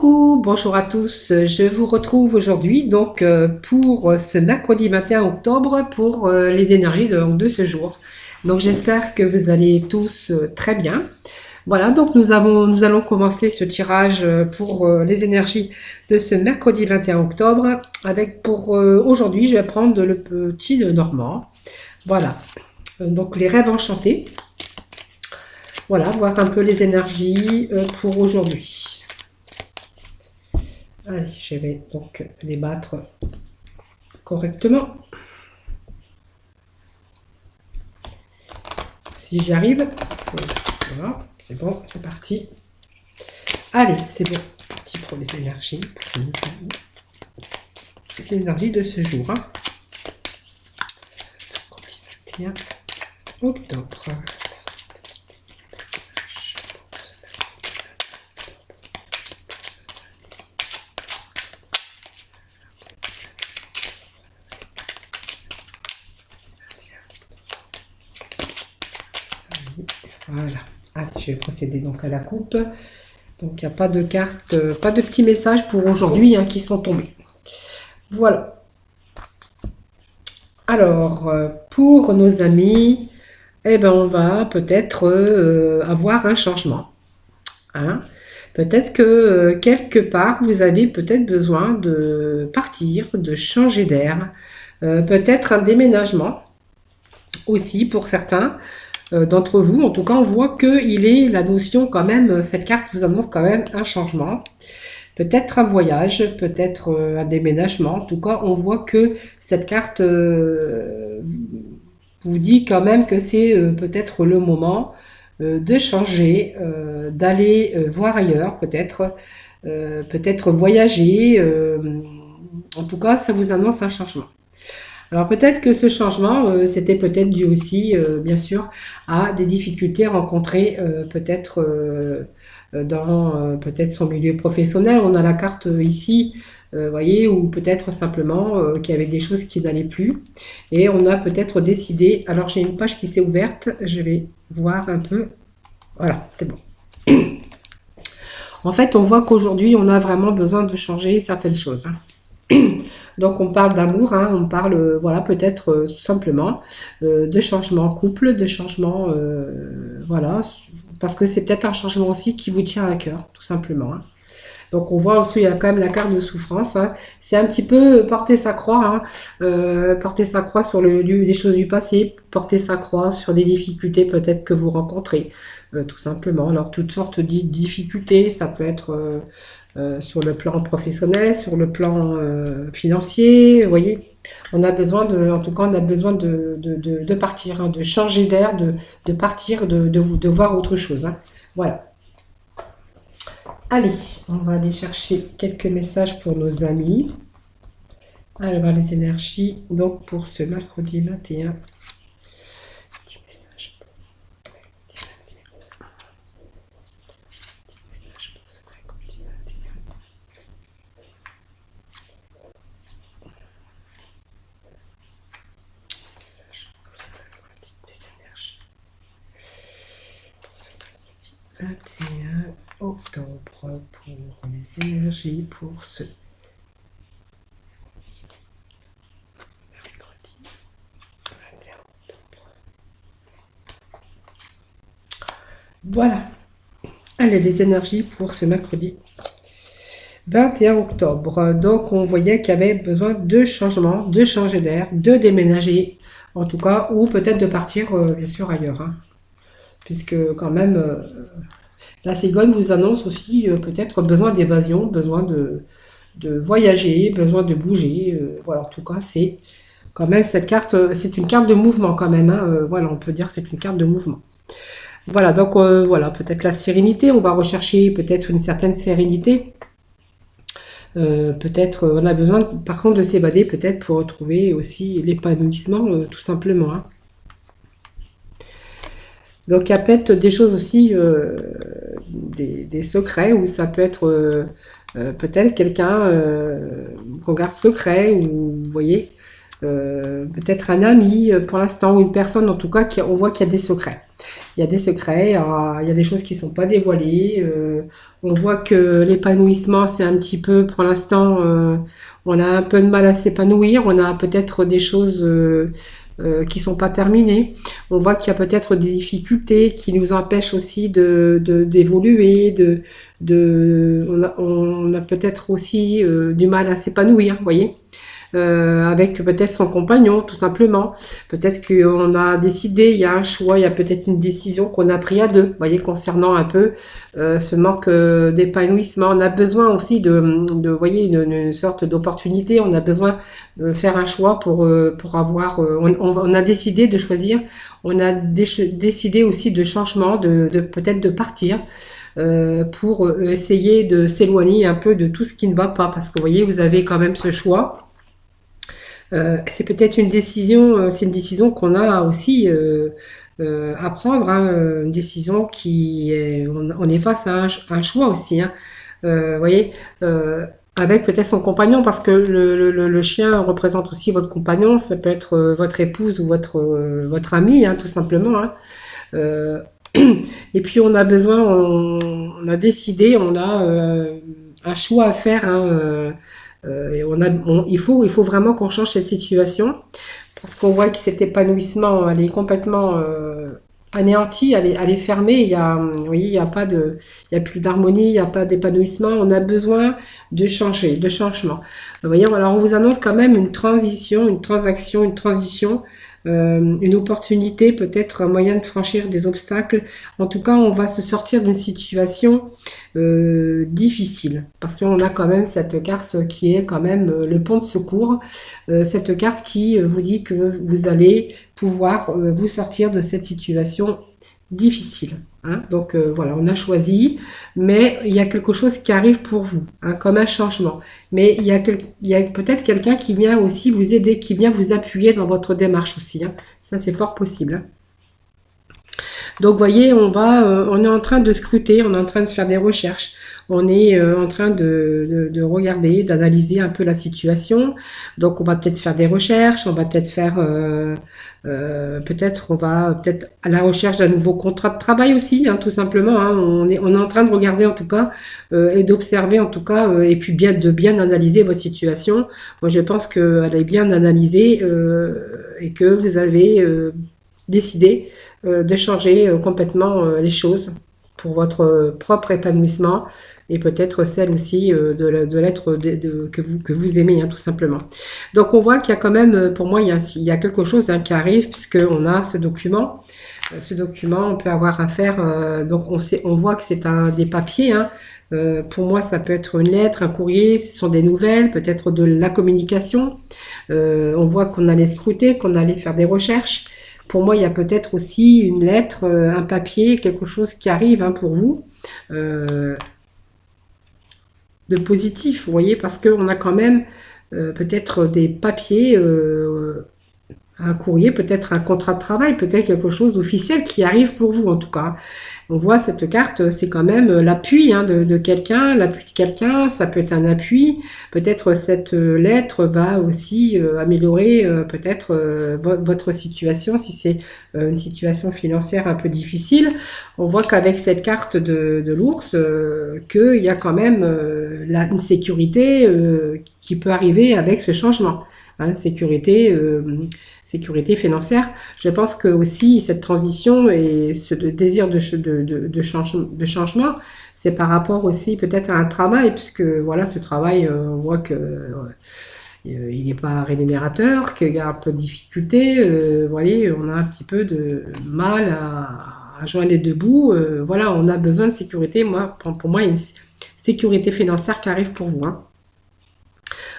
Coucou, bonjour à tous. Je vous retrouve aujourd'hui donc pour ce mercredi 21 octobre pour les énergies de ce jour. Donc j'espère que vous allez tous très bien. Voilà, donc nous allons commencer ce tirage pour les énergies de ce mercredi 21 octobre avec pour aujourd'hui je vais prendre le petit de Normand. Voilà, donc les rêves enchantés. Voilà, voir un peu les énergies pour aujourd'hui. Allez, je vais donc les battre correctement. Si j'y arrive. Voilà, c'est bon, c'est parti. Allez, c'est bon. Parti pour les énergies. Les énergies de ce jour. Hein. 21 octobre. Voilà. Allez, je vais procéder donc à la coupe. Donc, il n'y a pas de carte, pas de petits messages pour aujourd'hui hein, qui sont tombés. Voilà. Alors, pour nos amis, eh ben, on va peut-être avoir un changement. Hein. Peut-être que quelque part, vous avez peut-être besoin de partir, de changer d'air. Peut-être un déménagement aussi pour certains. D'entre vous. En tout cas, on voit qu'il est la notion quand même, cette carte vous annonce quand même un changement. Peut-être un voyage, peut-être un déménagement. En tout cas, on voit que cette carte vous dit quand même que c'est peut-être le moment de changer, d'aller voir ailleurs, peut-être voyager. En tout cas, ça vous annonce un changement. Alors peut-être que ce changement, c'était peut-être dû aussi, bien sûr, à des difficultés rencontrées peut-être dans peut-être son milieu professionnel. On a la carte ici, voyez, ou peut-être simplement qu'il y avait des choses qui n'allaient plus. Et on a peut-être décidé, alors j'ai une page qui s'est ouverte, je vais voir un peu. Voilà, c'est bon. En fait, on voit qu'aujourd'hui, on a vraiment besoin de changer certaines choses. Hein. Donc on parle d'amour, hein, on parle voilà peut-être tout simplement de changement en couple, de changement voilà, parce que c'est peut-être un changement aussi qui vous tient à cœur, tout simplement. Hein. Donc on voit aussi il y a quand même la carte de souffrance. Hein. C'est un petit peu porter sa croix, hein, porter sa croix sur les choses du passé, porter sa croix sur des difficultés peut-être que vous rencontrez, tout simplement. Alors toutes sortes de difficultés, ça peut être sur le plan professionnel, sur le plan financier, vous voyez. On a besoin en tout cas, on a besoin de partir, hein, de changer d'air, de partir, de voir autre chose. Hein. Voilà. Allez, on va aller chercher quelques messages pour nos amis. Allez voir les énergies. Donc pour ce mercredi 21. Petit message. Octobre pour les énergies pour ce mercredi 21 octobre. Voilà. Allez, les énergies pour ce mercredi 21 octobre. Donc, on voyait qu'il y avait besoin de changement, de changer d'air, de déménager, en tout cas, ou peut-être de partir, bien sûr, ailleurs. Hein. Puisque, quand même, la cigogne vous annonce aussi peut-être besoin d'évasion, besoin de voyager, besoin de bouger. Voilà, en tout cas, c'est quand même cette carte, c'est une carte de mouvement quand même. Hein, voilà, on peut dire que c'est une carte de mouvement. Voilà, donc voilà, peut-être la sérénité. On va rechercher peut-être une certaine sérénité. Peut-être on a besoin, par contre, de s'évader peut-être pour retrouver aussi l'épanouissement, tout simplement. Hein. Donc il y a peut-être des choses aussi, des secrets, ou ça peut être peut-être quelqu'un qu'on garde secret, ou vous voyez, peut-être un ami pour l'instant, ou une personne en tout cas, on voit qu'il y a des secrets. Il y a des secrets, il y a des choses qui sont pas dévoilées. On voit que l'épanouissement, c'est un petit peu, pour l'instant, on a un peu de mal à s'épanouir. On a peut-être des choses qui sont pas terminées. On voit qu'il y a peut-être des difficultés qui nous empêchent aussi d'évoluer, on a peut-être aussi du mal à s'épanouir, vous voyez. Avec peut-être son compagnon, tout simplement. Peut-être qu'on a décidé, il y a un choix, il y a peut-être une décision qu'on a pris à deux, vous voyez, concernant un peu ce manque d'épanouissement. On a besoin aussi vous voyez, une sorte d'opportunité. On a besoin de faire un choix pour avoir. On a décidé de choisir. On a décidé aussi de changement, peut-être de partir. Pour essayer de s'éloigner un peu de tout ce qui ne va pas, parce que vous voyez, vous avez quand même ce choix. C'est peut-être une décision, c'est une décision qu'on a aussi à prendre, hein, une décision qui est, on est face à un choix aussi, hein. Vous voyez, avec peut-être son compagnon, parce que le chien représente aussi votre compagnon, ça peut être votre épouse ou votre ami, hein, tout simplement, hein. Euh, et puis on a besoin, on a décidé, on a un choix à faire, hein, et il faut vraiment qu'on change cette situation parce qu'on voit que cet épanouissement, elle est complètement anéantie, elle est fermée. Vous voyez, il y a plus d'harmonie, il n'y a pas d'épanouissement. On a besoin de changer, de changement. Vous voyez, alors on vous annonce quand même une transition, une transaction, une transition. Une opportunité, peut-être un moyen de franchir des obstacles. En tout cas, on va se sortir d'une situation difficile parce qu'on a quand même cette carte qui est quand même le pont de secours. Cette carte qui vous dit que vous allez pouvoir vous sortir de cette situation difficile. Hein. Donc voilà, on a choisi, mais il y a quelque chose qui arrive pour vous, hein, comme un changement. Mais il y a peut-être quelqu'un qui vient aussi vous aider, qui vient vous appuyer dans votre démarche aussi. Hein. Ça, c'est fort possible. Hein. Donc, vous voyez, on est en train de scruter, on est en train de faire des recherches, on est en train de regarder, d'analyser un peu la situation. Donc, on va peut-être faire des recherches, on va peut-être faire, on va peut-être à la recherche d'un nouveau contrat de travail aussi, hein, tout simplement. Hein. On est en train de regarder en tout cas et d'observer en tout cas et puis de bien analyser votre situation. Moi, je pense qu'elle est bien analysée et que vous avez décidé de changer complètement les choses pour votre propre épanouissement et peut-être celle aussi de l'être que vous aimez, hein, tout simplement. Donc on voit qu'il y a quand même, pour moi, il y a quelque chose, hein, qui arrive puisqu'on a ce document. Ce document, on peut avoir affaire, donc on voit que c'est des papiers, hein. Pour moi, ça peut être une lettre, un courrier, ce sont des nouvelles, peut-être de la communication. On voit qu'on allait scruter, qu'on allait faire des recherches. Pour moi, il y a peut-être aussi une lettre, un papier, quelque chose qui arrive, hein, pour vous, de positif, vous voyez, parce qu'on a quand même peut-être des papiers, un courrier, peut-être un contrat de travail, peut-être quelque chose d'officiel qui arrive pour vous en tout cas. On voit cette carte, c'est quand même l'appui, hein, de quelqu'un, l'appui de quelqu'un, ça peut être un appui. Peut-être cette lettre va aussi améliorer peut-être votre situation si c'est une situation financière un peu difficile. On voit qu'avec cette carte de l'ours, qu'il y a quand même une sécurité qui peut arriver avec ce changement. Hein, sécurité financière. Je pense que aussi cette transition et ce désir de changement, c'est par rapport aussi peut-être à un travail, puisque voilà, ce travail, on voit que il n'est pas rémunérateur, qu'il y a un peu de difficulté. Vous voyez, on a un petit peu de mal à joindre les deux bouts. Voilà, on a besoin de sécurité. Moi, pour moi, il y a une sécurité financière qui arrive pour vous. Hein.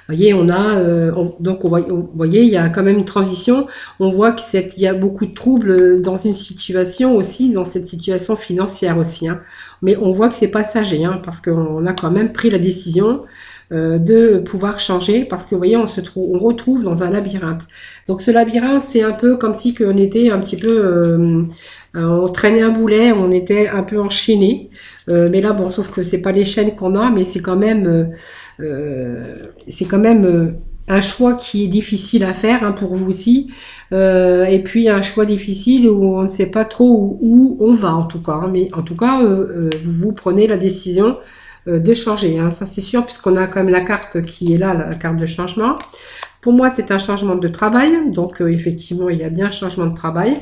Vous voyez, vous voyez, il y a quand même une transition. On voit qu'il y a beaucoup de troubles dans une situation aussi, dans cette situation financière aussi. Hein. Mais on voit que c'est passager, hein, parce qu'on a quand même pris la décision de pouvoir changer, parce que vous voyez, on retrouve dans un labyrinthe. Donc ce labyrinthe, c'est un peu comme si on était un petit peu on traînait un boulet, on était un peu enchaîné. Mais là, bon, sauf que c'est pas les chaînes qu'on a, mais c'est quand même un choix qui est difficile à faire, hein, pour vous aussi, et puis un choix difficile où on ne sait pas trop où on va en tout cas, hein, mais en tout cas vous prenez la décision de changer, hein, ça c'est sûr, puisqu'on a quand même la carte qui est là, la carte de changement. Pour moi c'est un changement de travail, donc effectivement il y a bien un changement de travail,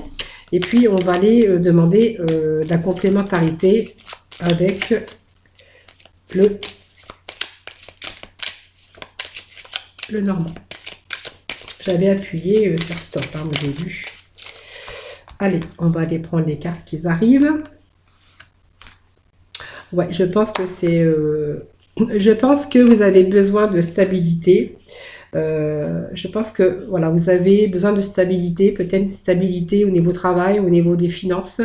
et puis on va aller demander de la complémentarité avec le normand. J'avais appuyé sur stop, hein, au début. Allez, on va aller prendre les cartes qui arrivent. Ouais, je pense que c'est... je pense que vous avez besoin de stabilité. Je pense que voilà, vous avez besoin de stabilité, peut-être une stabilité au niveau travail, au niveau des finances.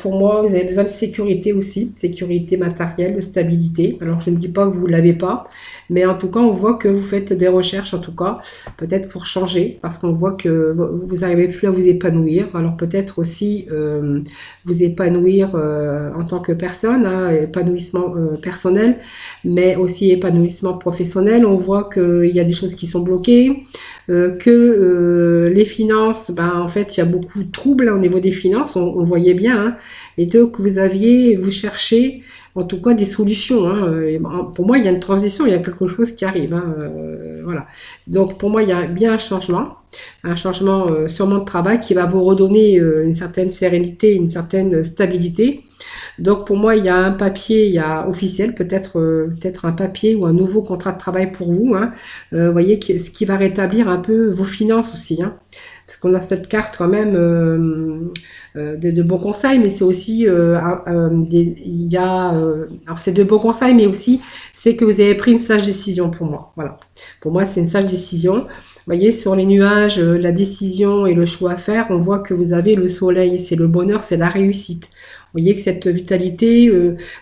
Pour moi, vous avez besoin de sécurité aussi, sécurité matérielle, de stabilité. Alors, je ne dis pas que vous ne l'avez pas, mais en tout cas, on voit que vous faites des recherches, en tout cas, peut-être pour changer, parce qu'on voit que vous n'arrivez plus à vous épanouir. Alors, peut-être aussi vous épanouir en tant que personne, hein, épanouissement personnel, mais aussi épanouissement professionnel. On voit qu'il y a des choses qui sont bloquées, que les finances, ben, en fait, il y a beaucoup de troubles au niveau des finances, on voyait bien, hein, et donc vous cherchez en tout cas des solutions, hein, et pour moi, il y a une transition, il y a quelque chose qui arrive, hein, voilà. Donc, pour moi, il y a bien un changement sûrement de travail qui va vous redonner une certaine sérénité, une certaine stabilité. Donc pour moi, il y a un papier, il y a officiel, peut-être un papier ou un nouveau contrat de travail pour vous, hein. Vous voyez, ce qui va rétablir un peu vos finances aussi, hein. Parce qu'on a cette carte quand même de bons conseils, mais c'est aussi, il y a, alors c'est de bons conseils, mais aussi c'est que vous avez pris une sage décision pour moi. Voilà. Pour moi, c'est une sage décision. Vous voyez, sur les nuages, la décision et le choix à faire, on voit que vous avez le soleil, c'est le bonheur, c'est la réussite. Vous voyez que cette vitalité,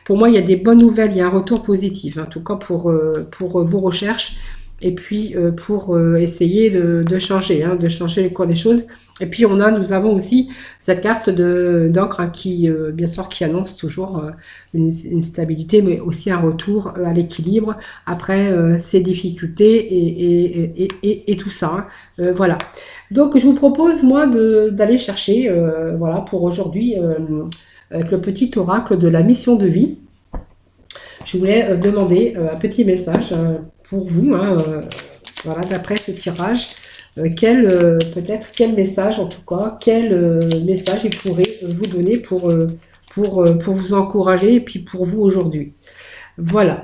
pour moi, il y a des bonnes nouvelles, il y a un retour positif, en tout cas pour vos recherches, et puis pour essayer de changer, hein, de changer les cours des choses. Et puis nous avons aussi cette carte d'encre, hein, qui, bien sûr, qui annonce toujours une stabilité, mais aussi un retour à l'équilibre après ces difficultés et tout ça, hein. Voilà. Donc, je vous propose, moi, d'aller chercher, voilà, pour aujourd'hui, avec le petit oracle de la mission de vie. Je voulais demander un petit message pour vous, hein, voilà, d'après ce tirage. Peut-être quel message, en tout cas, quel message il pourrait vous donner pour vous encourager et puis pour vous aujourd'hui. Voilà.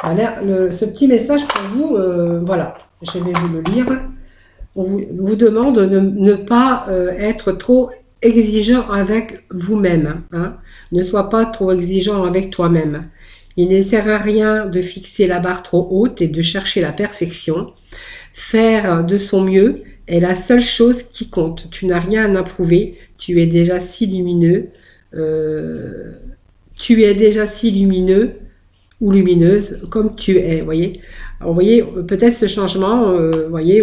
Alors, ce petit message pour vous, voilà, je vais vous le lire. On vous demande de ne pas être trop exigeant avec vous-même, hein. Ne sois pas trop exigeant avec toi-même. Il ne sert à rien de fixer la barre trop haute et de chercher la perfection. Faire de son mieux est la seule chose qui compte. Tu n'as rien à prouver. Tu es déjà si lumineux. Tu es déjà si lumineux ou lumineuse comme tu es. Voyez. Alors, voyez, peut-être ce changement. Voyez,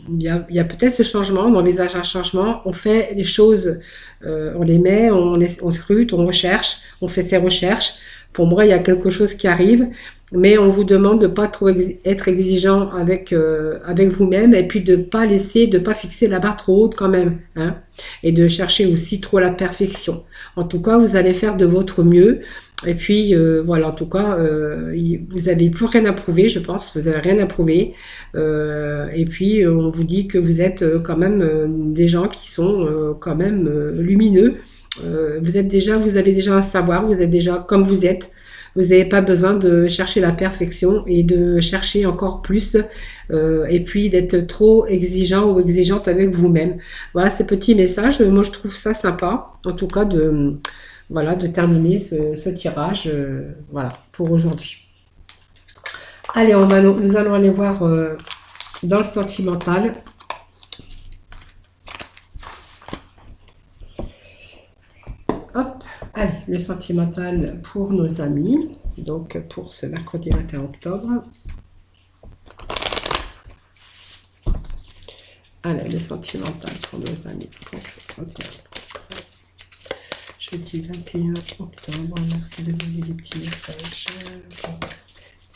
il y a peut-être ce changement, on envisage un changement, on fait les choses, on les met, on scrute, on recherche, on fait ses recherches. Pour moi, il y a quelque chose qui arrive, mais on vous demande de ne pas trop être exigeant avec vous-même, et puis de ne pas fixer la barre trop haute quand même, hein, et de chercher aussi trop la perfection. En tout cas, vous allez faire de votre mieux. Et puis, voilà, en tout cas, vous n'avez plus rien à prouver, je pense, vous n'avez rien à prouver. Et puis, on vous dit que vous êtes quand même des gens qui sont quand même lumineux. Vous avez déjà un savoir, vous êtes déjà comme vous êtes. Vous n'avez pas besoin de chercher la perfection et de chercher encore plus, et puis d'être trop exigeant ou exigeante avec vous-même. Voilà, ces petits messages, moi je trouve ça sympa, en tout cas voilà, de terminer ce tirage, voilà, pour aujourd'hui. Allez, nous allons aller voir dans le sentimental. Hop, allez, le sentimental pour nos amis, donc pour ce mercredi 21 octobre. Allez, le sentimental pour nos amis. Jeudi 21 octobre, merci de donner des petits messages.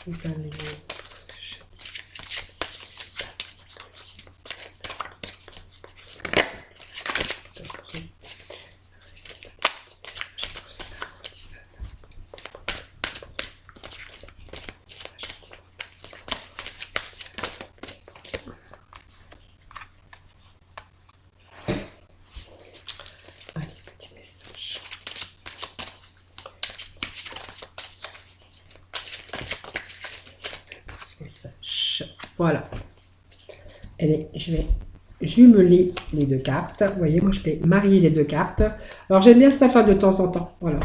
Vous allez... Allez, petit message. Voilà. Allez, je vais jumeler les deux cartes. Vous voyez, moi je vais marier les deux cartes. Alors j'aime bien ça faire de temps en temps. Voilà.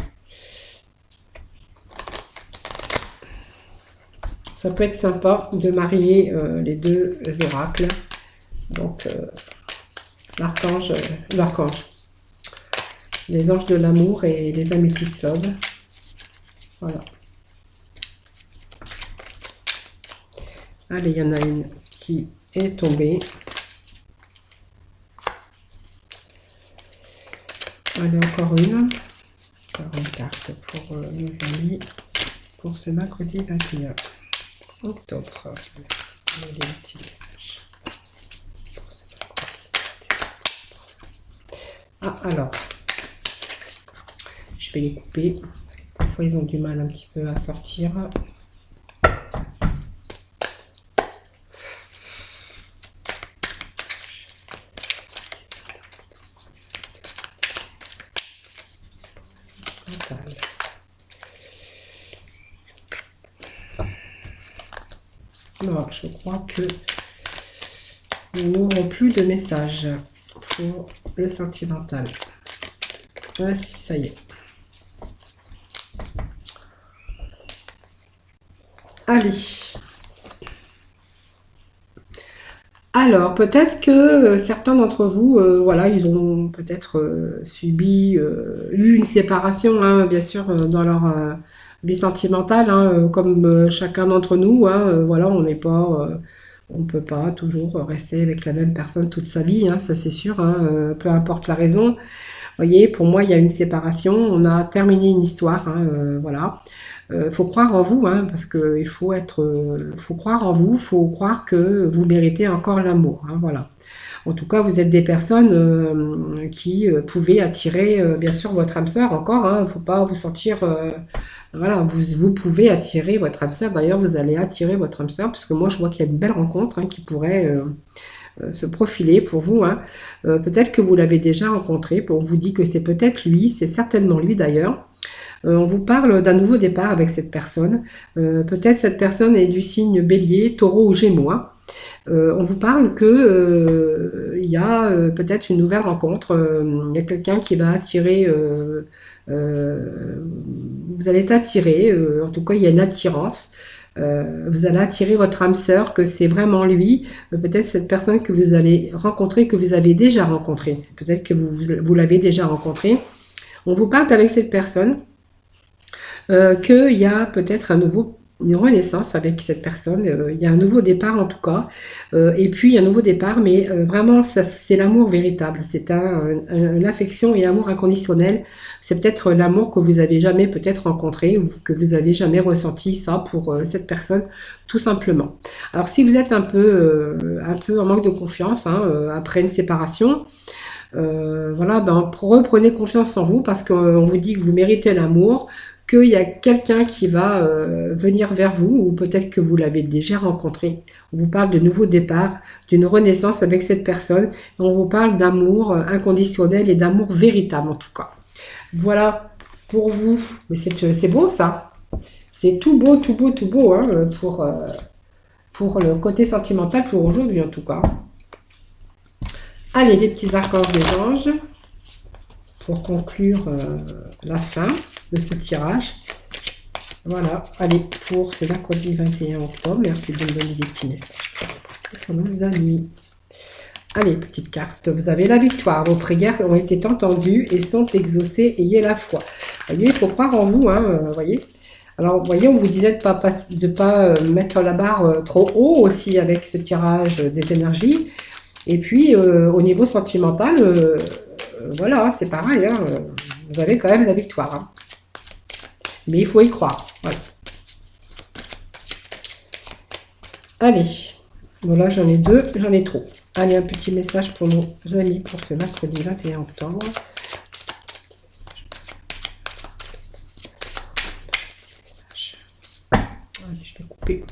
Ça peut être sympa de marier les deux oracles. Donc l'archange, les anges de l'amour et les améthystes love. Voilà. Allez, il y en a une qui est tombée. Allez, encore une carte pour nos amis pour ce mercredi 21 octobre. Merci pour les petits messages. Ah, alors, je vais les couper. Parfois, ils ont du mal un petit peu à sortir. Non, je crois que nous n'aurons plus de messages pour le sentimental. Ah si, ça y est. Allez. Alors, peut-être que certains d'entre vous, voilà, ils ont peut-être subi, eu une séparation, hein, bien sûr, dans leur vie sentimentale, hein, comme chacun d'entre nous, hein, voilà, on n'est pas, on peut pas toujours rester avec la même personne toute sa vie, hein, ça c'est sûr, hein, peu importe la raison. Vous voyez, pour moi, il y a une séparation, on a terminé une histoire, hein, voilà. Faut croire en vous, hein, parce que il faut être, faut croire en vous, faut croire que vous méritez encore l'amour, hein, voilà. En tout cas, vous êtes des personnes qui pouvaient attirer, bien sûr, votre âme sœur encore, hein, faut pas vous sentir, voilà, vous pouvez attirer votre âme sœur. D'ailleurs, vous allez attirer votre âme sœur, parce que moi, je vois qu'il y a de belles rencontres hein, qui pourraient se profiler pour vous. Hein. Peut-être que vous l'avez déjà rencontré, on vous dit que c'est peut-être lui, c'est certainement lui d'ailleurs. On vous parle d'un nouveau départ avec cette personne. Peut-être cette personne est du signe Bélier, Taureau ou Gémeaux. Hein. On vous parle que il y a peut-être une nouvelle rencontre. Il y a quelqu'un qui va attirer. Vous allez être attiré. En tout cas, il y a une attirance. Vous allez attirer votre âme sœur, que c'est vraiment lui. Peut-être cette personne que vous allez rencontrer, que vous avez déjà rencontré. Peut-être que vous l'avez déjà rencontré. On vous parle avec cette personne. Qu'il y a peut-être une renaissance avec cette personne, il y a un nouveau départ en tout cas, et puis il y a un nouveau départ, mais vraiment c'est l'amour véritable, c'est une affection et amour inconditionnel, c'est peut-être l'amour que vous avez jamais peut-être rencontré, ou que vous avez jamais ressenti ça pour cette personne, tout simplement. Alors si vous êtes un peu en manque de confiance, hein, après une séparation, voilà, ben, reprenez confiance en vous, parce qu'on vous dit que vous méritez l'amour, qu'il y a quelqu'un qui va venir vers vous, ou peut-être que vous l'avez déjà rencontré. On vous parle de nouveau départ, d'une renaissance avec cette personne. On vous parle d'amour inconditionnel et d'amour véritable en tout cas. Voilà pour vous. Mais c'est beau ça. C'est tout beau, tout beau, tout beau hein, pour le côté sentimental pour aujourd'hui en tout cas. Allez, les petits archanges des anges pour conclure la fin de ce tirage. Voilà, allez, pour ce mercredi 21 octobre, merci de me donner des petits messages pour nos amis. Allez, petite carte, vous avez la victoire, vos prières ont été entendues et sont exaucées, ayez la foi. Vous voyez, il faut croire en vous, hein, voyez. Alors, vous voyez, on vous disait de pas mettre la barre trop haut aussi avec ce tirage des énergies. Et puis, au niveau sentimental, voilà, c'est pareil, hein, vous avez quand même la victoire. Hein. Mais il faut y croire. Voilà. Allez, voilà, j'en ai deux, j'en ai trop. Allez, un petit message pour nos amis pour ce mercredi 21 octobre. Allez, je vais couper.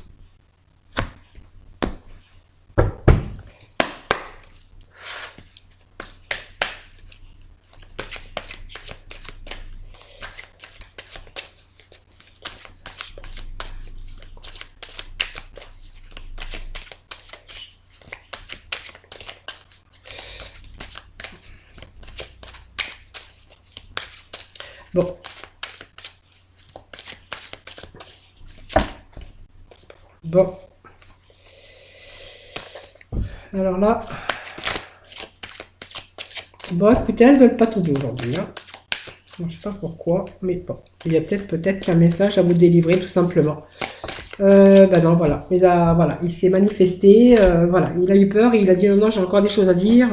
Bon. Bon. Alors là. Bon, écoutez, elles ne veulent pas tomber aujourd'hui. Hein. Je ne sais pas pourquoi, mais bon. Il y a peut-être qu'un message à vous délivrer, tout simplement. Ben non, voilà. Voilà. Il s'est manifesté. Voilà. Il a eu peur. Il a dit non, non, j'ai encore des choses à dire.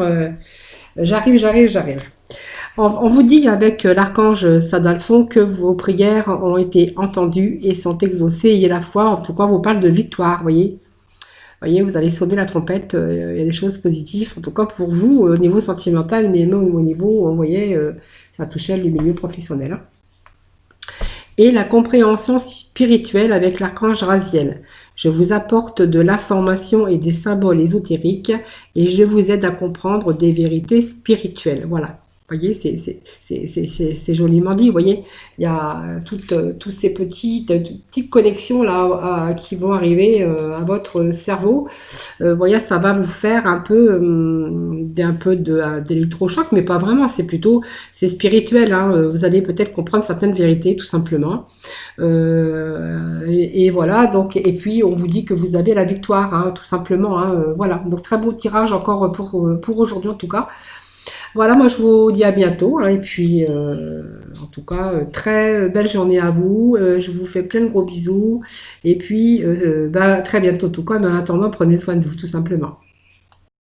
J'arrive. On vous dit avec l'archange Sadalphon que vos prières ont été entendues et sont exaucées. Et la foi, en tout cas, vous parle de victoire, voyez, vous allez sonner la trompette, il y a des choses positives, en tout cas pour vous, au niveau sentimental, mais même au niveau, vous voyez, ça touchait le milieu professionnel. Hein. Et la compréhension spirituelle avec l'archange Raziel. Je vous apporte de l'information et des symboles ésotériques et je vous aide à comprendre des vérités spirituelles. Voilà. Vous voyez, c'est joliment dit. Vous voyez, il y a toutes ces petites connexions là qui vont arriver à votre cerveau. Vous voyez, ça va vous faire un peu d'électrochoc, mais pas vraiment. C'est spirituel. Hein. Vous allez peut-être comprendre certaines vérités, tout simplement. Et voilà. Donc, et puis on vous dit que vous avez la victoire, hein, tout simplement. Hein. Voilà. Donc très beau tirage encore pour aujourd'hui en tout cas. Voilà, moi je vous dis à bientôt. Hein, et puis, en tout cas, très belle journée à vous. Je vous fais plein de gros bisous. Et puis, très bientôt en tout cas. Mais en attendant, prenez soin de vous tout simplement.